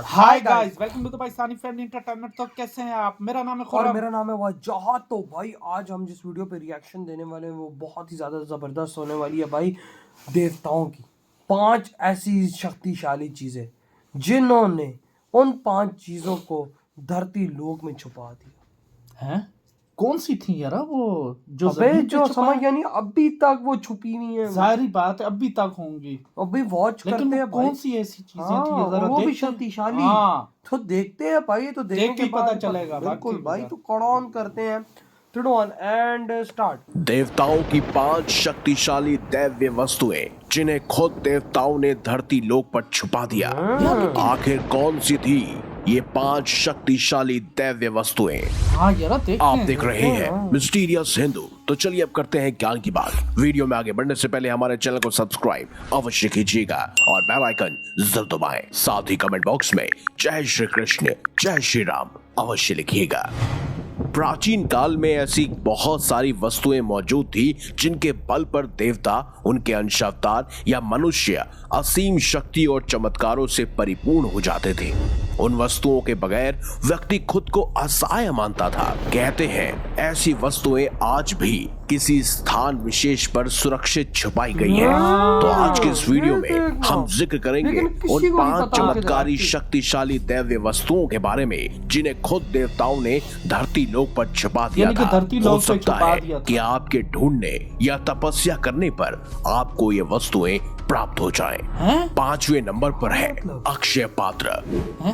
Hi guys, welcome to the Pakistani family entertainment. तो कैसे हैं आप? मेरा नाम है और खुरम। मेरा नाम है वजाहत। तो भाई आज हम जिस वीडियो पे रिएक्शन देने वाले हैं वो बहुत ही ज़्यादा ज़बरदस्त होने वाली है भाई। देवताओं की 5 ऐसी शक्तिशाली चीज़ें जिन्होंने उन 5 चीज़ों को धरती लोक में छुपा दिया। हैं? कौन सी थी यार वो जो अबे जमीन पे जो छुपा समझ है? यानी अभी तक वो छुपी हुई है। सारी बात है, अभी तक होंगी, अभी वॉच लेकिन करते वो हैं भाई। कौन सी ऐसी चीजें हाँ, थी और जरा वो भी देखते हैं। शक्तिशाली। हाँ, तो देखते हैं भाई, तो देखने देख के के ही पता बाद चलेगा बिल्कुल बाकी भाई। होगा। तो कौन करते हैं 3 2 1 एंड स्टार्ट। देवताओं की 5 शक्तिशाली दैव्य वस्तुएं जिन्हें खुद देवताओं ने धरती लोक पर छुपा दिया। आखिर कौन सी थी ये 5 शक्तिशाली दैव्य वस्तुएं? हाँ यार, देखते आप हैं। देख रहे हैं मिस्टीरियस हिंदू। तो चलिए अब करते हैं ज्ञान की बात। वीडियो में आगे बढ़ने से पहले हमारे चैनल को सब्सक्राइब अवश्य कीजिएगा और बेल आइकन जरूर दबाएं। साथ ही कमेंट बॉक्स में जय श्री कृष्ण जय श्री राम अवश्य लिखिएगा। प्राचीन काल में ऐसी बहुत सारी वस्तुएं मौजूद थी जिनके बल पर देवता, उनके अंशावतार या मनुष्य असीम शक्ति और चमत्कारों से परिपूर्ण हो जाते थे। उन वस्तुओं के बगैर व्यक्ति खुद को असहाय मानता था। कहते हैं ऐसी वस्तुएं आज भी किसी स्थान विशेष पर सुरक्षित छुपाई गई हैं। तो आज के इस वीडियो में हम जिक्र करेंगे उन 5 चमत्कारी शक्तिशाली दैव्य वस्तुओं के बारे में जिन्हें खुद देवताओं ने धरती लोक पर छुपा दिया था। हो सकता है कि आपके ढूंढने या तपस्या करने पर आपको ये वस्तुएं प्राप्त हो जाएं। 5वें नंबर पर है अक्षय पात्र।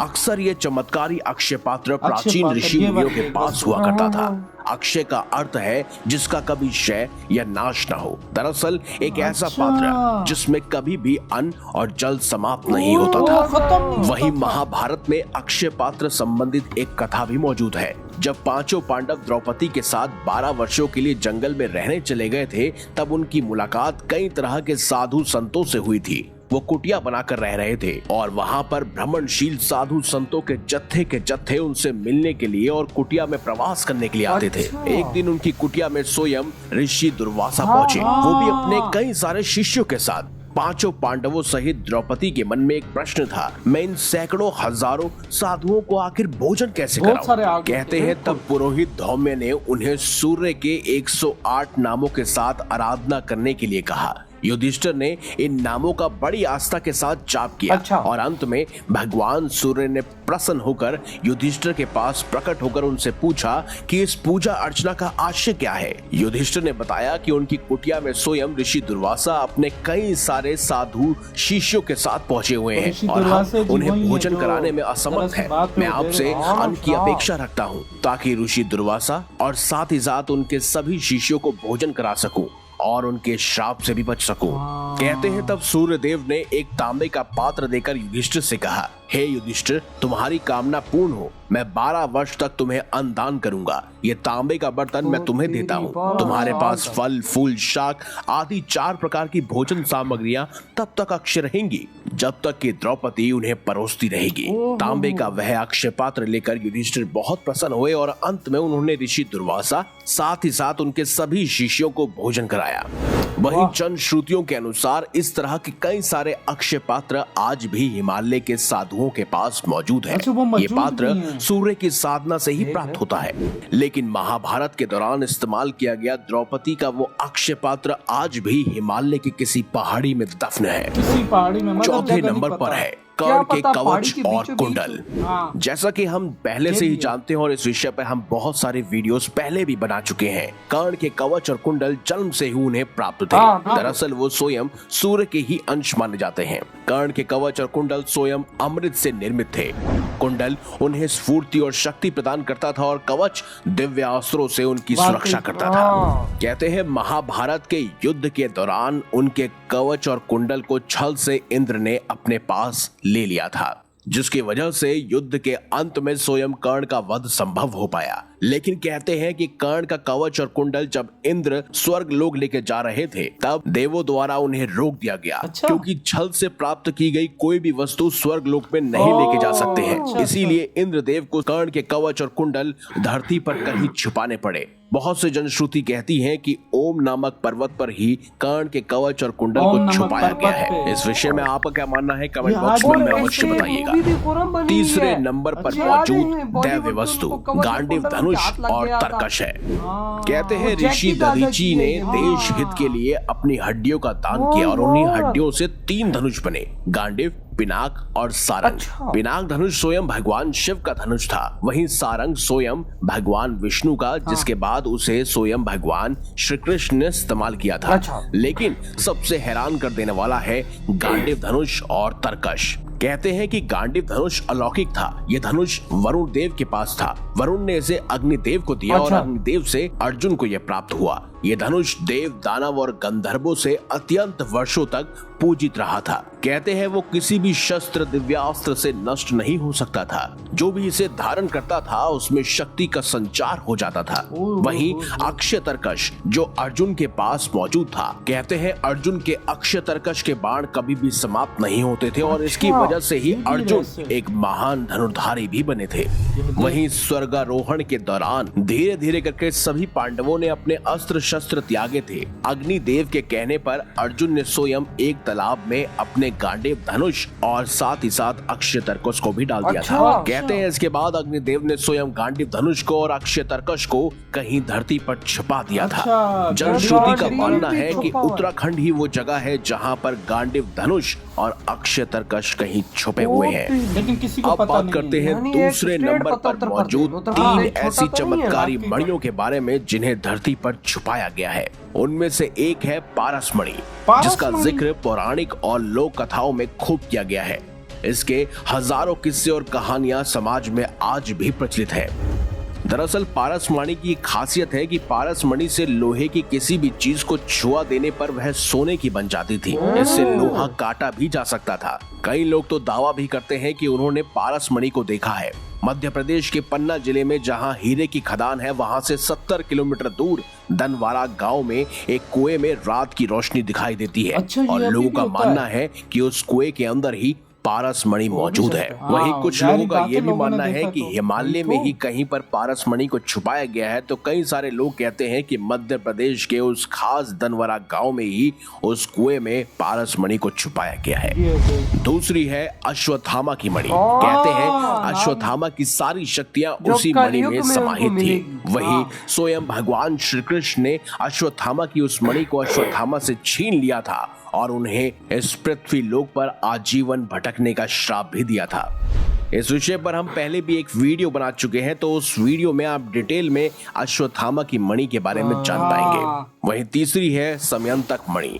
अक्सर ये चमत्कारी अक्षय पात्र प्राचीन ऋषि मुनियों के पास हुआ करता था। अक्षय का अर्थ है जिसका कभी क्षय या नाश न हो। दरअसल एक ऐसा पात्र जिसमें कभी भी अन्न और जल समाप्त नहीं होता था। वही महाभारत में अक्षय पात्र संबंधित एक कथा भी मौजूद है। जब 5 पांडव द्रौपदी के साथ 12 वर्षों के लिए जंगल में रहने चले गए थे, तब उनकी मुलाकात कई तरह के साधु संतों से हुई थी। वो कुटिया बनाकर रह रहे थे और वहाँ पर भ्रमणशील साधु संतों के जत्थे उनसे मिलने के लिए और कुटिया में प्रवास करने के लिए आते थे। एक दिन उनकी कुटिया में स्वयं ऋषि दुर्वासा पहुंचे, वो भी अपने कई सारे शिष्यों के साथ। 5 पांडवों सहित द्रौपदी के मन में एक प्रश्न था, मैं इन सैकड़ों हजारों साधुओं को आखिर भोजन कैसे कराऊं? कहते हैं तब पुरोहित धौम्य ने उन्हें सूर्य के 108 नामों के साथ आराधना करने के लिए कहा। युधिष्ठिर ने इन नामों का बड़ी आस्था के साथ जाप किया और अंत में भगवान सूर्य ने प्रसन्न होकर युधिष्ठिर के पास प्रकट होकर उनसे पूछा कि इस पूजा अर्चना का आशय क्या है। युधिष्ठिर ने बताया कि उनकी कुटिया में स्वयं ऋषि दुर्वासा अपने कई सारे साधु शिष्यों के साथ पहुंचे हुए हैं और हम उन्हें भोजन कराने में असमर्थ हैं। मैं आपसे अन्न की अपेक्षा रखता हूँ ताकि ऋषि दुर्वासा और साथ ही साथ उनके सभी शिष्यों को भोजन करा सकूं और उनके श्राप से भी बच सकूं। कहते हैं तब सूर्यदेव ने एक तांबे का पात्र देकर युधिष्ठिर से कहा, हे युधिष्ठिर, तुम्हारी कामना पूर्ण हो। मैं 12 वर्ष तक तुम्हें अन्न दान करूंगा। ये तांबे का बर्तन मैं तुम्हें देता हूँ। तुम्हारे पास फल, फूल, शाक आदि 4 प्रकार की भोजन सामग्रियां तब तक अक्षय रहेंगी जब तक कि द्रौपदी उन्हें परोसती रहेगी। तांबे का वह अक्षय पात्र लेकर युधिष्ठिर बहुत प्रसन्न हुए और अंत में उन्होंने ऋषि दुर्वासा साथ ही साथ उनके सभी शिष्यों को भोजन कराया। वहीं चंद श्रुतियों के अनुसार इस तरह के कई सारे अक्षय पात्र आज भी हिमालय के साधुओं के पास मौजूद है। ये पात्र सूर्य की साधना से ही प्राप्त होता है, लेकिन महाभारत के दौरान इस्तेमाल किया गया द्रौपदी का वो अक्षय पात्र आज भी हिमालय की किसी पहाड़ी में दफन है। चौथे नंबर पर है कर्ण के कवच और कुंडल। जैसा कि हम पहले से ही जानते हैं और इस विषय पर हम बहुत सारे वीडियोस पहले भी बना चुके हैं। कर्ण के कवच और कुंडल जन्म से ही उन्हें प्राप्त थे। दरअसल वो स्वयं सूर्य के ही अंश माने जाते हैं। कर्ण के कवच और कुंडल स्वयं अमृत से निर्मित थे। कुंडल उन्हें स्फूर्ति और शक्ति प्रदान करता था और कवच दिव्य अस्त्रों से उनकी सुरक्षा करता था। कहते हैं महाभारत के युद्ध के दौरान उनके कवच और कुंडल को छल से इंद्र ने अपने पास ले लिया था, जिसकी वजह से युद्ध के अंत में स्वयं कर्ण का वध संभव हो पाया। लेकिन कहते हैं कि कर्ण का कवच और कुंडल जब इंद्र स्वर्ग लोक लेके जा रहे थे तब देवों द्वारा उन्हें रोक दिया गया। अच्छा। क्योंकि छल से प्राप्त की गई कोई भी वस्तु स्वर्ग लोक में नहीं लेके जा सकते हैं। इसीलिए इंद्रदेव को कर्ण के कवच और कुंडल धरती पर कहीं छुपाने पड़े। बहुत से जनश्रुति कहती हैं कि ओम नामक पर्वत पर ही कर्ण के कवच और कुंडल ओम को नामक छुपाया गया पर्वत है। पे। इस विषय में आपका क्या मानना है कमेंट ये बॉक्स आज में और हमें ऐसे अवश्य बताइएगा। मूवी भी फोरम बनी हुई तीसरे है। नंबर पर अच्छा। मौजूद याद है, बॉलीवुड दैव्य को वस्तु कवच और गांडीव कुंडल धनुष के हाथ लग और गया था। तरकश है। हाँ। कहते हैं वो ऋषि जैकी दादा दधीची की ने है। देश हित के लिए अपनी हड्डियों का दान किया और उन्हीं हड्डियों से 3 धनुष बने, गांडीव, पिनाक और सारंग। अच्छा। पिनाक धनुष स्वयं भगवान शिव का धनुष था, वहीं सारंग स्वयं भगवान विष्णु का, जिसके बाद उसे स्वयं भगवान श्री कृष्ण ने इस्तेमाल किया था। अच्छा। लेकिन सबसे हैरान कर देने वाला है गांडीव धनुष और तरकश। कहते हैं कि गांडीव धनुष अलौकिक था। ये धनुष वरुण देव के पास था। वरुण ने इसे अग्निदेव को दिया और अच्छा। अग्निदेव से अर्जुन को यह प्राप्त हुआ। ये धनुष देव, दानव और गंधर्वों से अत्यंत वर्षों तक पूजित रहा था। कहते हैं वो किसी भी शस्त्र, दिव्यास्त्र से नष्ट नहीं हो सकता था। जो भी इसे धारण करता था उसमें शक्ति का संचार हो जाता था। वहीं अक्षय तरकश जो अर्जुन के पास मौजूद था, कहते हैं अर्जुन के अक्षय तरकश के बाण कभी भी समाप्त नहीं होते थे और इसकी वजह से ही अर्जुन एक महान धनुर्धारी भी बने थे। वहीं स्वर्गारोहण के दौरान धीरे धीरे करके सभी पांडवों ने अपने अस्त्र शस्त्र त्यागे थे। अग्निदेव के कहने पर अर्जुन ने स्वयं एक तालाब में अपने गांडीव धनुष और साथ ही साथ अक्षय तरकश को भी डाल दिया अच्छा। था। कहते हैं इसके बाद अग्निदेव ने स्वयं गांडीव धनुष को और अक्षय तरकश को कहीं धरती पर छुपा दिया था। अच्छा, जनश्रुति का धरती मानना पर है कि छुपा हुआ है। उत्तराखंड ही वो जगह है जहां पर गांडीव धनुष और अक्षय तरकश कहीं छुपे हुए हैं। लेकिन किसी को अब पता बात नहीं करते है। हैं यानी दूसरे एक नंबर स्टेट पर उत्तर मौजूद प्रदेश, 3 छोटा ऐसी तो नहीं है, चमत्कारी बाकी मणियों के बारे में जिन्हें धरती पर छुपाया गया है। उनमें से एक है पारस मणि, पारस जिसका मणि? जिक्र पौराणिक और लोक कथाओं में खूब किया गया है। इसके हजारों किस्से और कहानियां समाज में आज भी प्रचलित है। दरअसल पारस मणि की खासियत है कि पारस मणि से लोहे की किसी भी चीज को छुआ देने पर वह सोने की बन जाती थी। इससे लोहा काटा भी जा सकता था। कई लोग तो दावा भी करते हैं कि उन्होंने पारस मणि को देखा है। मध्य प्रदेश के पन्ना जिले में जहां हीरे की खदान है, वहां से 70 किलोमीटर दूर दनवारा गांव में एक कुएं में रात की रोशनी दिखाई देती है। अच्छा, ये और अभी लोगों भी का होता मानना है कि उस कुएं के अंदर ही पारस मणि मौजूद है। हाँ, वहीं कुछ जाहिर लोगों का बात है, यह भी लोगों ने मानना है देखा कि तो। हिमालय में ही कहीं पर पारस मणि को छुपाया गया है। तो कई सारे लोग कहते हैं कि मध्य प्रदेश के उस खास दनवरा गांव में ही उस कुएं में पारस मणि को छुपाया गया है। दूसरी है अश्वत्थामा की मणि। कहते हैं अश्वत्थामा की सारी शक्तियां जो उसी मणि कलयुग में में समाहित उनको थी। मिलेगी। वही स्वयं भगवान श्री कृष्ण ने अश्वत्थामा की उस मणि को अश्वत्थामा से छीन लिया था और उन्हें इस पृथ्वी लोक पर आजीवन भटकने का श्राप भी दिया था। इस विषय पर हम पहले भी एक वीडियो बना चुके हैं, तो उस वीडियो में आप डिटेल में अश्वत्थामा की मणि के बारे में जान पाएंगे। वहीं तीसरी है समयंतक मणि।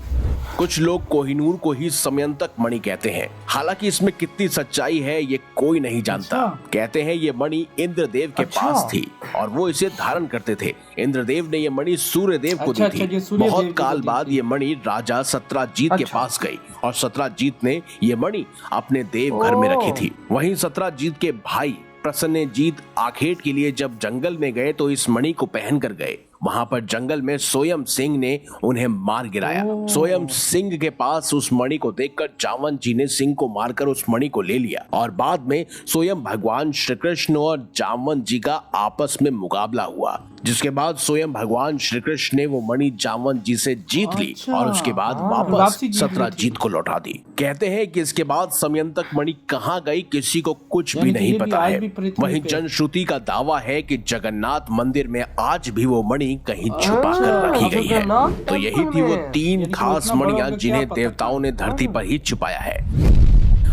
कुछ लोग कोहिनूर को ही समयंतक मणि कहते हैं। हालांकि इसमें कितनी सच्चाई है ये कोई नहीं जानता। कहते हैं ये मणि इंद्रदेव के पास थी और वो इसे धारण करते थे। इंद्रदेव ने ये मणि सूर्यदेव को दी थी। बहुत काल बाद ये मणि राजा सत्राजीत के पास गई और सत्राजीत ने ये मणि अपने देव घर में रखी थी। वहीं सत्राजीत के भाई प्रसन्नजीत आखेट के लिए जब जंगल में गए तो इस मणि को पहन कर गए। वहां पर जंगल में सोयम सिंह ने उन्हें मार गिराया। सोयम सिंह के पास उस मणि को देखकर जामवंत जी ने सिंह को मारकर उस मणि को ले लिया और बाद में स्वयं भगवान श्री कृष्ण और जामवंत जी का आपस में मुकाबला हुआ, जिसके बाद स्वयं भगवान श्री कृष्ण ने वो मणि जामवंत जी से जीत ली और उसके बाद वापस सत्राजीत को लौटा दी। कहते हैं कि इसके बाद समयंतक मणि कहाँ गई किसी को कुछ भी नहीं पता है। वहीं जनश्रुति का दावा है कि जगन्नाथ मंदिर में आज भी वो मणि कहीं छुपा कर रखी गई है। तो यही थी वो 3 खास मणियां जिन्हें देवताओं ने धरती पर ही छुपाया है।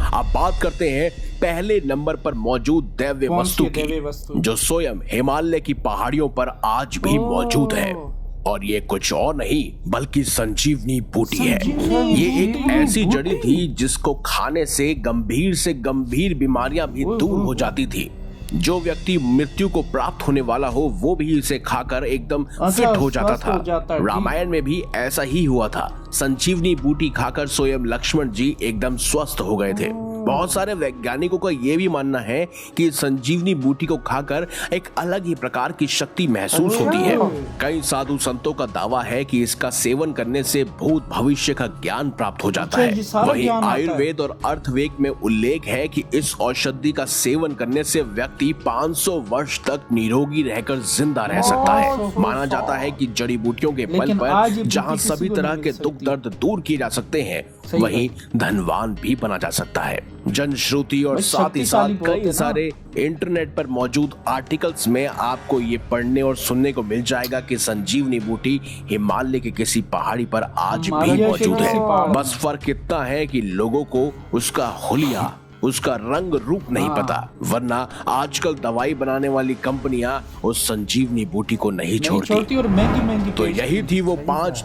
अब बात करते हैं पहले नंबर पर मौजूद दैव्य वस्तु की, जो स्वयं हिमालय की पहाड़ियों पर आज भी मौजूद है। और ये कुछ और नहीं बल्कि संजीवनी बूटी है। ये एक ऐसी जड़ी थी जिसको खाने से गंभीर बीमारियां भी दूर हो जाती थी। जो व्यक्ति मृत्यु को प्राप्त होने वाला हो वो भी इसे खाकर एकदम फिट हो जाता था। रामायण में भी ऐसा ही हुआ था। संजीवनी बूटी खाकर स्वयं लक्ष्मण जी एकदम स्वस्थ हो गए थे। बहुत सारे वैज्ञानिकों का ये भी मानना है कि संजीवनी बूटी को खाकर एक अलग ही प्रकार की शक्ति महसूस होती है। कई साधु संतों का दावा है कि इसका सेवन करने से भूत भविष्य का ज्ञान प्राप्त हो जाता अच्छा, ये है। सारा वहीं ज्ञान आता है। आयुर्वेद और अर्थवेद में उल्लेख है कि इस औषधि का सेवन करने से व्यक्ति 500 वर्ष तक निरोगी रहकर जिंदा रह सकता है। माना जाता है कि जड़ी बूटियों के बल लेकिन आज ये पर बूटी जहां किसी सभी को तरह नहीं के मिल दुख सकती। दर्द दूर किए जा सकते हैं, सही वहीं धनवान भी बना जा सकता है। जनश्रुति और भाई साथ ही साथ शक्तिशाली बहुत है कई ना। सारे इंटरनेट पर मौजूद आर्टिकल्स में आपको ये पढ़ने और सुनने को मिल जाएगा कि संजीवनी बूटी हिमालय के किसी पहाड़ी पर आज भी हिमालय के मौजूद किसी पहाड़ है। में। बस फर्क इतना है कि लोगों को उसका हुलिया, उसका रंग रूप नहीं पता, वरना आजकल दवाई बनाने वाली कंपनियां उस संजीवनी बूटी को नहीं नहीं छोड़ती। छोड़ती और महंगी महंगी तो बेचती। यही थी वो 5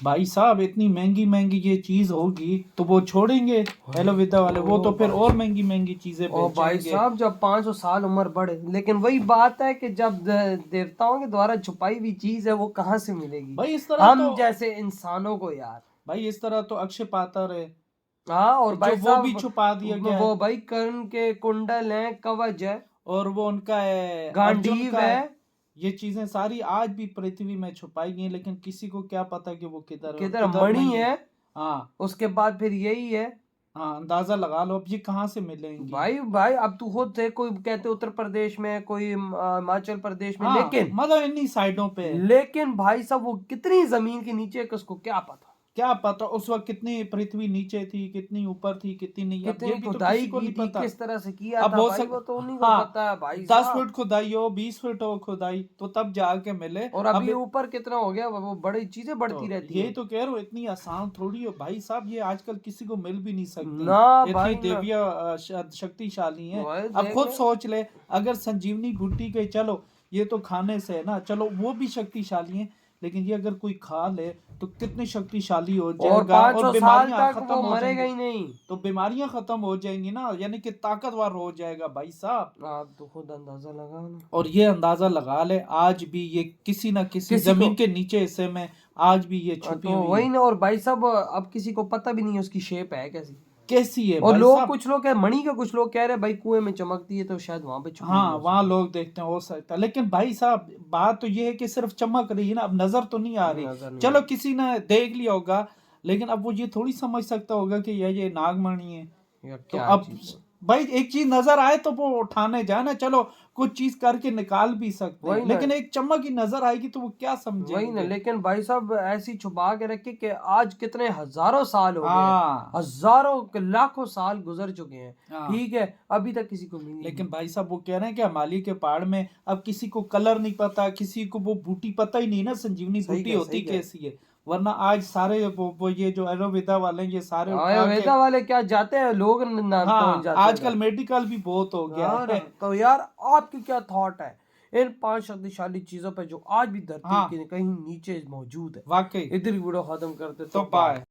भाई साहब इतनी महंगी महंगी ये चीज होगी तो वो छोड़ेंगे एलोवेरा वाले, वो तो फिर और महंगी महंगी चीजें ओ भाई बेचेंगे। साहब, जब 500 साल उम्र बढ़े, लेकिन वही बात है कि जब देवताओं के द्वारा छुपाई हुई चीज है वो कहाँ से मिलेगी भाई इस तरह हम तो जैसे इंसानों को यार। भाई इस तरह तो अक्षय पात्र है हाँ, और जो भाई वो साहब भी छुपा दिया गया वो है। भाई कर्ण के कुंडल हैं, कवच है, और वो उनका है अर्जुन गांडीव का है, ये चीजें सारी आज भी पृथ्वी में छुपाई गई हैं, लेकिन किसी को क्या पता कि वो किधर है और किधर किधर मणि नहीं है। हाँ उसके बाद फिर यही है हाँ, अंदाजा लगा लो अब ये कहाँ से मिलेंगी। भाई अब तू खुद थे, कोई कहते उत्तर प्रदेश में, कोई हिमाचल प्रदेश में, हाँ, लेकिन मतलब इन्हीं साइडों पे है। लेकिन भाई साहब वो कितनी जमीन के नीचे है, किसको क्या पता, क्या पता उस वक्त कितनी पृथ्वी नीचे थी, कितनी ऊपर थी, कितनी नहीं, अब कितनी ये भी तो खुदाई किसी को की नहीं थी, पता। किस तरह से किया अब था हो भाई, सक वो तो उन्हीं को हाँ, पता है भाई 10 साहब। फुट खुदाई हो, 20 फुट हो खुदाई तो तब जाके मिले। और अभी ऊपर कितना हो गया, वो बड़ी चीजें बढ़ती रहती यही हैं। तो कह रहा हूँ इतनी आसान थोड़ी हो भाई साहब, ये आजकल किसी को मिल भी नहीं सकती ना भाई इतनी ना। देवियां शक्तिशाली हैं। भाई अब देख खुद ले। सोच ले, अगर संजीवनी बूटी के चलो ये तो खाने से है ना, चलो वो भी शक्तिशाली हैं, लेकिन ये अगर कोई खा ले तो कितनी शक्तिशाली हो और जाएगा 500 साल बीमारियां तक खत्म वो हो मरेगा जाएंगी। ही नहीं। तो बीमारियां खत्म हो जाएंगी ना, यानी कि ताकतवर हो जाएगा भाई साहब। आप तो खुद अंदाजा लगाओ ना। और ये अंदाजा लगा ले आज भी ये किसी ना किसी किसी जमीन को- के नीचे हिस्से में आज भी ये छुपी तो हुई वही है। ना, और भाई साहब अब किसी को पता भी नहीं है उसकी शेप है कैसी। कैसी है और भाई लोग साहब? कुछ लोग कह मणि का, कुछ लोग कह रहे हैं भाई कुएं में चमकती है तो शायद वहां पे छुपी हाँ हुई हो वहाँ सकती लोग देखते हैं, हो सकता है, लेकिन भाई साहब बात तो ये है कि सिर्फ चमक रही है ना, अब नजर तो नहीं आ नजर रही। नहीं चलो किसी ने देख लिया होगा, लेकिन अब वो ये थोड़ी समझ सकता होगा कि ये नागमणि है। है। या तो क्या अब चीज़ है। भाई एक चीज नजर आए तो वो उठाने जाए ना, चलो कुछ चीज करके निकाल भी सकते वही हैं, ना। लेकिन एक चमक ही नजर आएगी तो वो क्या वही ना, समझेंगे। लेकिन भाई साहब ऐसी छुपा के रखे कि आज कितने हजारों साल हो गए, हाँ हजारों लाखों साल गुजर चुके हैं, हाँ। ठीक है, अभी तक किसी को मिली लेकिन भाई साहब वो कह रहे हैं कि हिमालय के पहाड़ में अब किसी को कलर नहीं पता, किसी को वो बूटी पता ही नहीं ना संजीवनी सही बूटी कहा, होती सही कहा। कैसी है। वरना आज सारे वो ये जो आयुर्वेदा वाले हैं, ये सारे उठा के- आयुर्वेदा वाले क्या जाते हैं लोग नाम हाँ पहुंच जाते हैं आजकल मेडिकल भी बहुत हो गया यार। है। तो यार आपकी क्या थॉट है इन 5 शक्तिशाली चीजों पे जो आज भी धरती हाँ। के कहीं नीचे मौजूद है? वाकई इधर ही वीडियो खत्म करते तो बाय।